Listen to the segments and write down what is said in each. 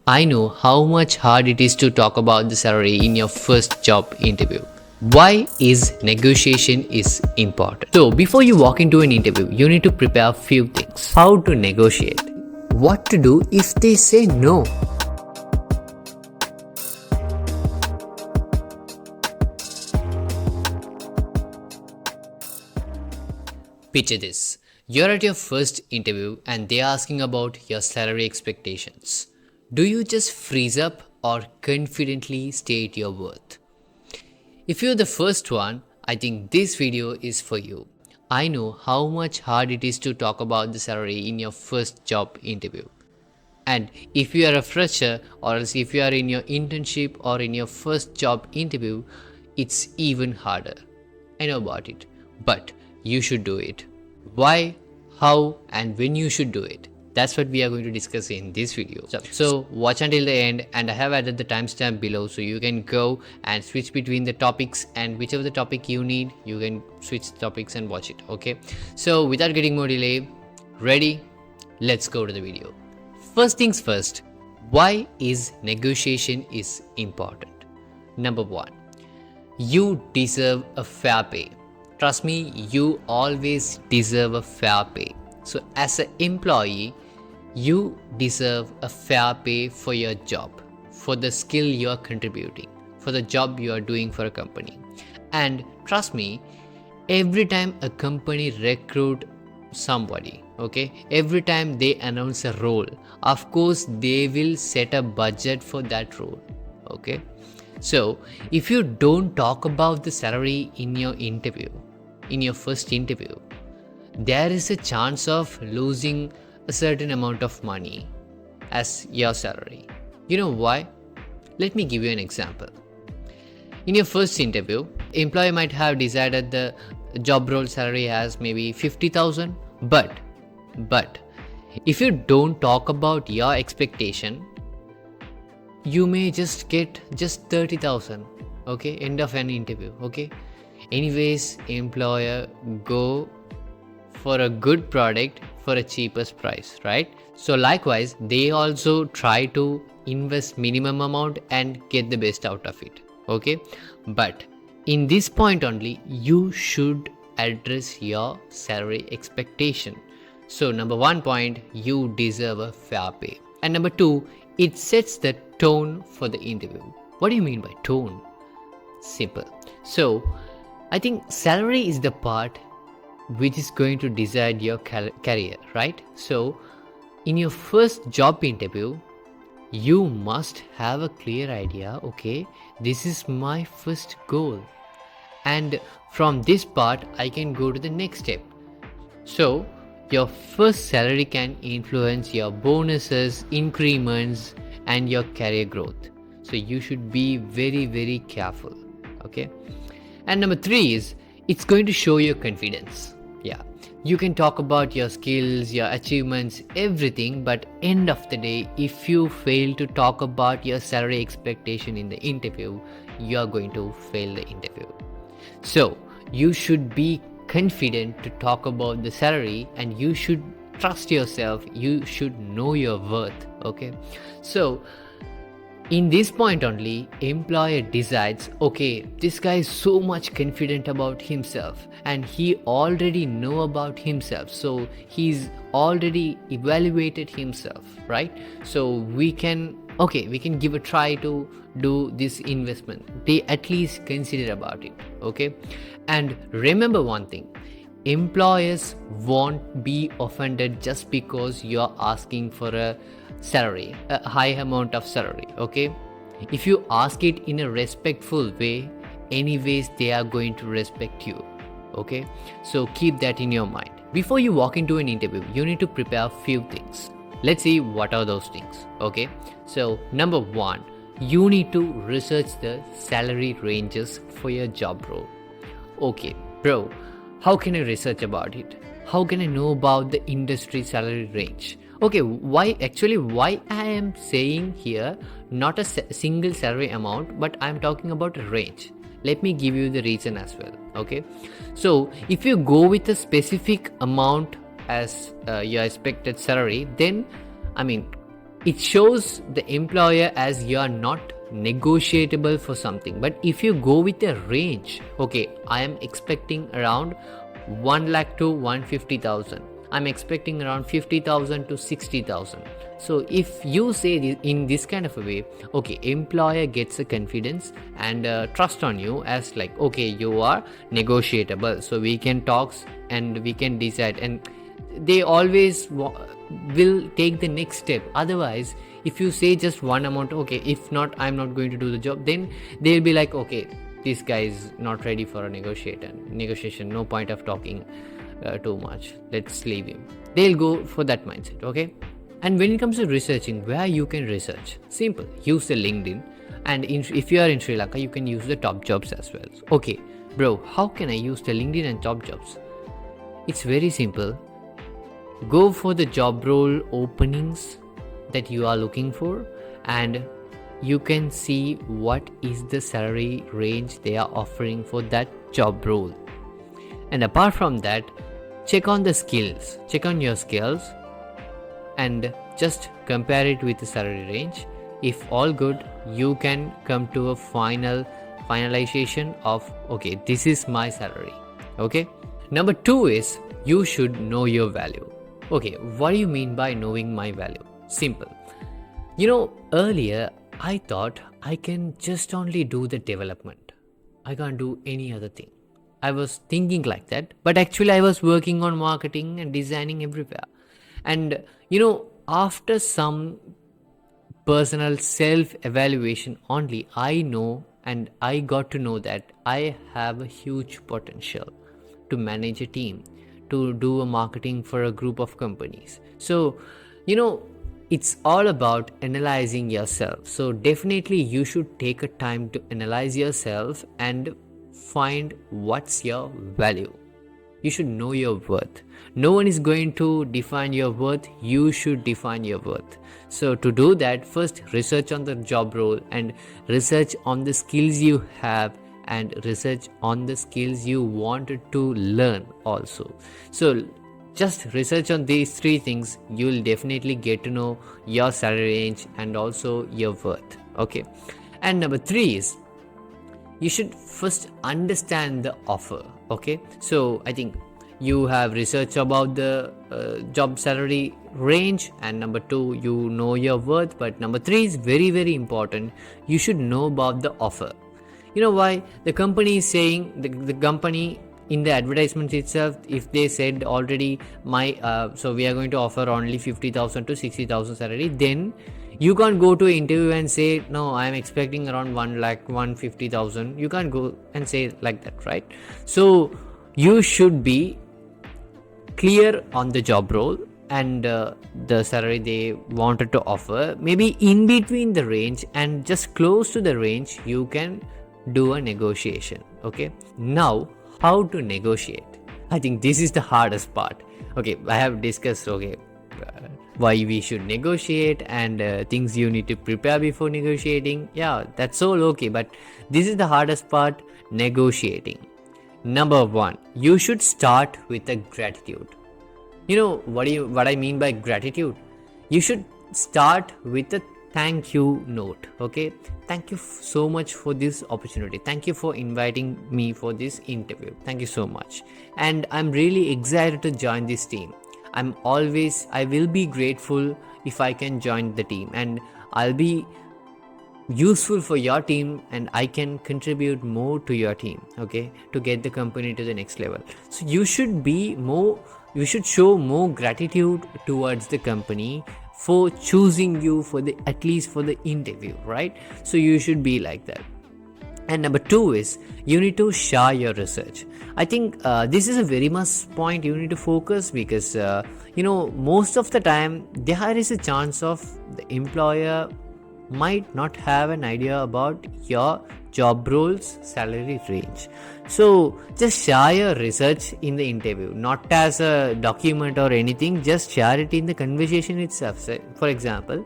I know how much hard it is to talk about the salary in your first job interview. Why is negotiation is important? So before you walk into an interview, you need to prepare a few things. How to negotiate. What to do if they say no. Picture this. You're at your first interview and they're asking about your salary expectations. Do you just freeze up or confidently state your worth? If you're the first one, I think this video is for you. I know how much hard it is to talk about the salary in your first job interview. And if you are a fresher or else if you are in your internship or in your first job interview, it's even harder. I know about it, but you should do it. Why, how, and when you should do it. That's what we are going to discuss in this video. So watch until the end, and I have added the timestamp below so you can go and switch between the topics, and whichever the topic you need, you can switch topics and watch it. Okay. So without getting more delay, ready? Let's go to the video. First things first, why is negotiation is important? Number one, you deserve a fair pay. Trust me, you always deserve a fair pay. So as an employee, you deserve a fair pay for your job, for the skill you are contributing, for the job you are doing for a company. And trust me, every time a company recruit somebody, okay, every time they announce a role, of course they will set a budget for that role. Okay, so if you don't talk about the salary in your interview, in your first interview, there is a chance of losing a certain amount of money as your salary. You know why? Let me give you an example. In your first interview, employer might have decided the job role salary as maybe 50,000, but if you don't talk about your expectation, you may just get just 30,000. Okay, end of an interview. Okay, anyways, employer go for a good product for a cheapest price, right? So likewise, they also try to invest minimum amount and get the best out of it. Okay, but in this point only, you should address your salary expectation. So number one point, you deserve a fair pay. And number two, it sets the tone for the interview. What do you mean by tone? Simple. So I think salary is the part which is going to decide your career, right? So in your first job interview, you must have a clear idea, okay, this is my first goal, and from this part I can go to the next step. So your first salary can influence your bonuses, increments, and your career growth. So you should be very, very careful. Okay. And number three is, it's going to show your confidence. Yeah, you can talk about your skills, your achievements, everything, but end of the day, if you fail to talk about your salary expectation in the interview, you are going to fail the interview. So you should be confident to talk about the salary, and you should trust yourself. You should know your worth. Okay, so in this point only, employer decides, okay, this guy is so much confident about himself and he already know about himself, so he's already evaluated himself, right? So we can give a try to do this investment. They at least consider about it. Okay, and remember one thing, employers won't be offended just because you're asking for a salary, a high amount of salary. Okay, if you ask it in a respectful way, anyways they are going to respect you. Okay, so keep that in your mind. Before you walk into an interview, you need to prepare a few things. Let's see what are those things. Okay, so number one, you need to research the salary ranges for your job role. Okay, bro, how can I research about it? How can I know about the industry salary range? Okay, why I am saying here not a single salary amount, but I'm talking about a range. Let me give you the reason as well. Okay, so if you go with a specific amount as your expected salary, then it shows the employer as you are not negotiable for something. But if you go with a range, okay, I am expecting around 1 lakh to 150,000, I'm expecting around 50,000 to 60,000. So if you say this in this kind of a way, okay, employer gets a confidence and trust on you as like, okay, you are negotiable, so we can talk and we can decide, and they always will take the next step. Otherwise, if you say just one amount, okay, if not, I'm not going to do the job, then they'll be like, okay, this guy is not ready for a negotiation, no point of talking too much, let's leave him. They'll go for that mindset. Okay. And when it comes to researching, where you can research, simple, use the LinkedIn, and if you are in Sri Lanka, you can use the top jobs as well. Okay, bro, how can I use the LinkedIn and top jobs? It's very simple. Go for the job role openings that you are looking for, and you can see what is the salary range they are offering for that job role. And apart from that, check on your skills and just compare it with the salary range. If all good, you can come to a finalization of, okay, this is my salary. Okay. Number 2 is you should know your value. Okay, what do you mean by knowing my value? Simple. Earlier I thought I can just only do the development. I can't do any other thing. I was thinking like that, but actually I was working on marketing and designing everywhere. And after some personal self-evaluation only, I know and I got to know that I have a huge potential to manage a team, to do a marketing for a group of companies. So, it's all about analyzing yourself. So definitely you should take a time to analyze yourself and find what's your value. You should know your worth. No one is going to define your worth. You should define your worth. So to do that, first research on the job role and research on the skills you have and research on the skills you wanted to learn also. So just research on these 3 things. You'll definitely get to know your salary range and also your worth. Okay. And number 3 is you should first understand the offer. Okay, so I think you have research about the job salary range, and number 2, you know your worth. But number 3 is very, very important. You should know about the offer. You know why? The company is saying, the company in the advertisement itself, if they said already so we are going to offer only 50,000 to 60,000 salary, then you can't go to an interview and say, no, I am expecting around 1 lakh 150,000. You can't go and say like that, right? So you should be clear on the job role and the salary they wanted to offer. Maybe in between the range and just close to the range, you can do a negotiation. Okay. Now, how to negotiate? I think this is the hardest part. Okay, I have discussed why we should negotiate and things you need to prepare before negotiating. Yeah, that's all okay, but this is the hardest part, negotiating. Number 1, you should start with a gratitude. What I mean by gratitude? You should start with a thank you note. Okay, thank you so much for this opportunity. Thank you for inviting me for this interview. Thank you so much, and I'm really excited to join this team. I will be grateful if I can join the team, and I'll be useful for your team, and I can contribute more to your team, okay, to get the company to the next level. So you should show more gratitude towards the company for choosing you at least for the interview, right? So you should be like that. And number 2 is you need to share your research. I think this is a very much point you need to focus, because most of the time there is a chance of the employer might not have an idea about your job roles salary range. So just share your research in the interview, not as a document or anything, just share it in the conversation itself. So, for example,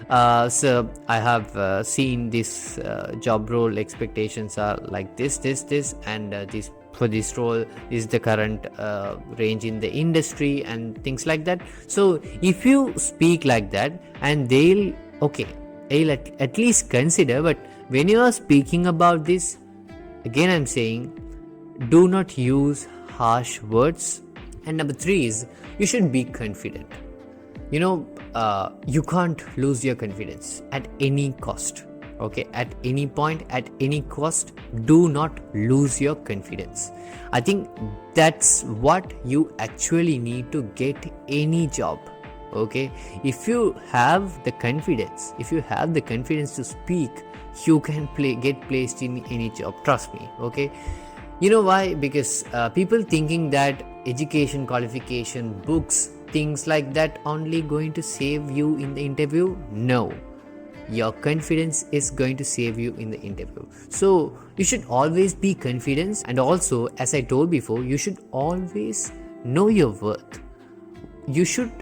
so I have seen this job role expectations are like this, and this for this role, is the current range in the industry and things like that. So if you speak like that, and they'll at least consider. But when you are speaking about this, again I'm saying, do not use harsh words. And number 3 is, you should be confident. You can't lose your confidence at any cost. Okay, at any point, at any cost, do not lose your confidence. I think that's what you actually need to get any job. Okay, if you have the confidence, to speak, you can get placed in any job, trust me. Okay, you know why? Because people thinking that education, qualification, books, things like that only going to save you in the interview. No, your confidence is going to save you in the interview. So you should always be confident, and also, as I told before, you should always know your worth. You should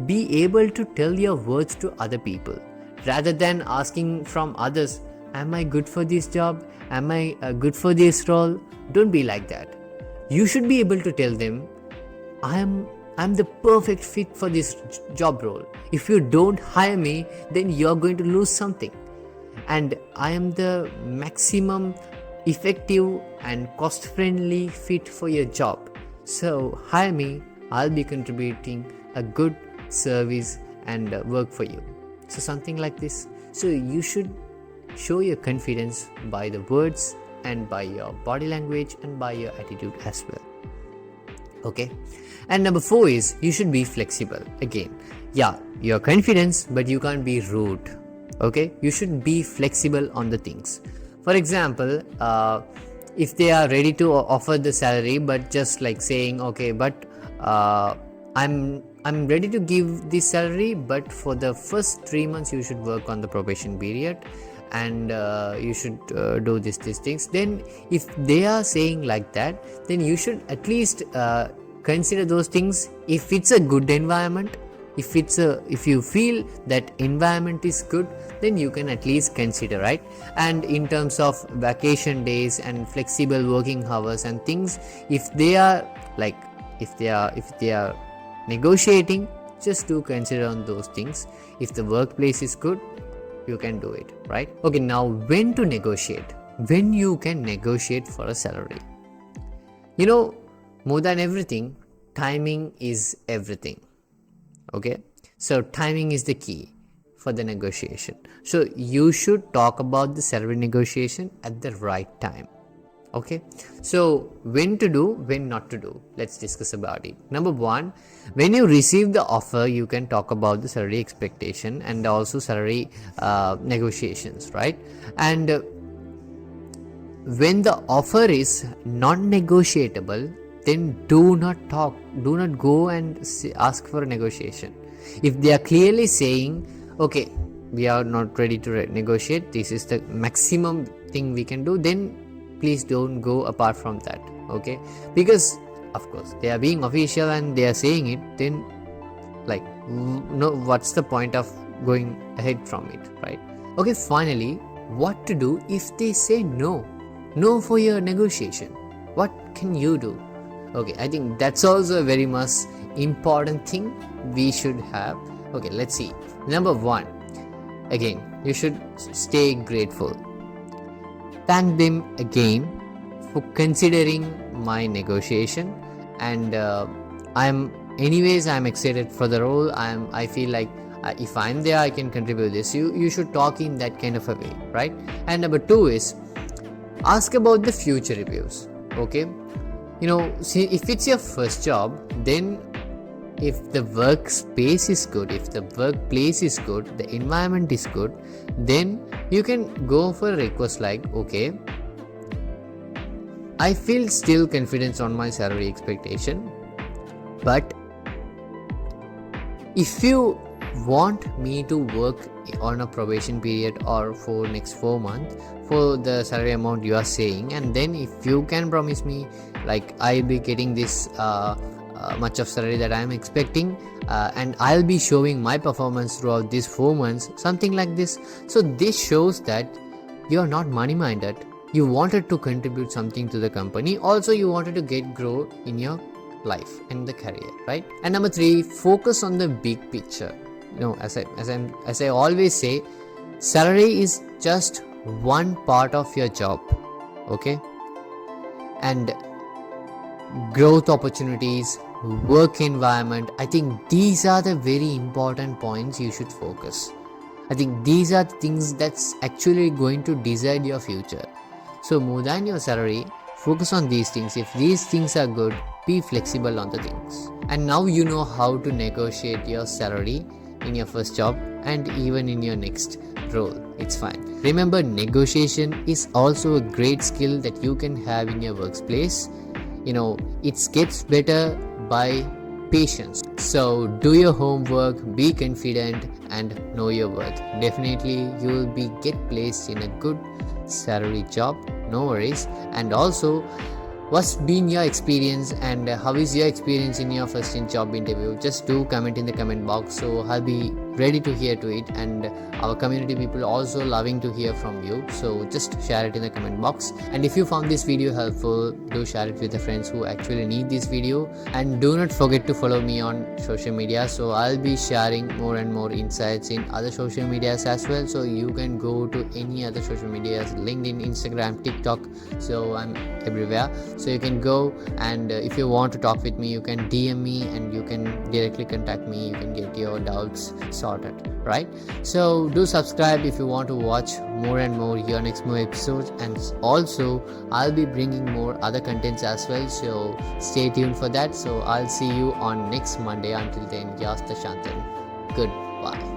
be able to tell your worth to other people rather than asking from others, am I good for this job, am I good for this role? Don't be like that. You should be able to tell them, I'm the perfect fit for this job role. If you don't hire me, then you're going to lose something. And I am the maximum effective and cost-friendly fit for your job. So hire me, I'll be contributing a good service and work for you. So something like this. So you should show your confidence by the words and by your body language and by your attitude as well. Okay, and number 4 is, you should be flexible. Again, you're confident, but you can't be rude. Okay, you should be flexible on the things. For example, if they are ready to offer the salary, but just like saying, okay, but I'm ready to give this salary, but for the first 3 months you should work on the probation period, and you should do these things. Then if they are saying like that, then you should at least consider those things. If it's a good environment, if you feel that environment is good, then you can at least consider, right? And in terms of vacation days and flexible working hours and things, if they are negotiating, just do consider on those things. If the workplace is good, you can do it, right? Okay, now when to negotiate, when you can negotiate for a salary. More than everything, timing is everything. Okay, so timing is the key for the negotiation. So you should talk about the salary negotiation at the right time. Okay, so when to do, when not to do, let's discuss about it. Number 1, when you receive the offer, you can talk about the salary expectation and also salary negotiations, right? And when the offer is non-negotiable, then do not go and ask for a negotiation. If they are clearly saying, okay, we are not ready to negotiate, this is the maximum thing we can do, then please don't go apart from that. Okay, because of course they are being official and they are saying it, then what's the point of going ahead from it, right? Okay, finally, what to do if they say no for your negotiation? What can you do? Okay, I think that's also a very much important thing we should have. Okay, let's see. Number 1, again, you should stay grateful. Thank them again for considering my negotiation, and I'm excited for the role. I feel like if I'm there, I can contribute this. You should talk in that kind of a way, right? And number 2 is, ask about the future reviews. Okay, see, if it's your first job, then if the workspace is good, if the workplace is good, the environment is good, then you can go for a request like, okay, I feel still confident on my salary expectation, but if you want me to work on a probation period or for next 4 months for the salary amount you are saying, and then if you can promise me like I'll be getting this much of salary that I'm expecting, and I'll be showing my performance throughout these 4 months, something like this. So this shows that you are not money minded, you wanted to contribute something to the company, also you wanted to get grow in your life and the career, right? And number 3, focus on the big picture. As I always say, salary is just one part of your job, okay? And growth opportunities, work environment, I think these are the very important points you should focus. I think these are the things that's actually going to decide your future. So more than your salary, focus on these things. If these things are good, be flexible on the things. And now you know how to negotiate your salary in your first job and even in your next role. It's fine. Remember, negotiation is also a great skill that you can have in your workplace. It gets better by patience. So do your homework, be confident, and know your worth. Definitely you will get placed in a good salary job, no worries. And also, what's been your experience and how is your experience in your first job interview? Just do comment in the comment box, so I'll be ready to hear to it, and our community people also loving to hear from you. So just share it in the comment box, and if you found this video helpful, do share it with the friends who actually need this video. And do not forget to follow me on social media, so I'll be sharing more and more insights in other social medias as well. So you can go to any other social medias, LinkedIn, Instagram, TikTok, so I'm everywhere. So you can go, and if you want to talk with me, you can DM me and you can directly contact me. You can get your doubts sorted, right? So do subscribe if you want to watch more and more your next more episodes, and also I'll be bringing more other contents as well, so stay tuned for that. So I'll see you on next Monday. Until then, yes, Thasanthan. Goodbye.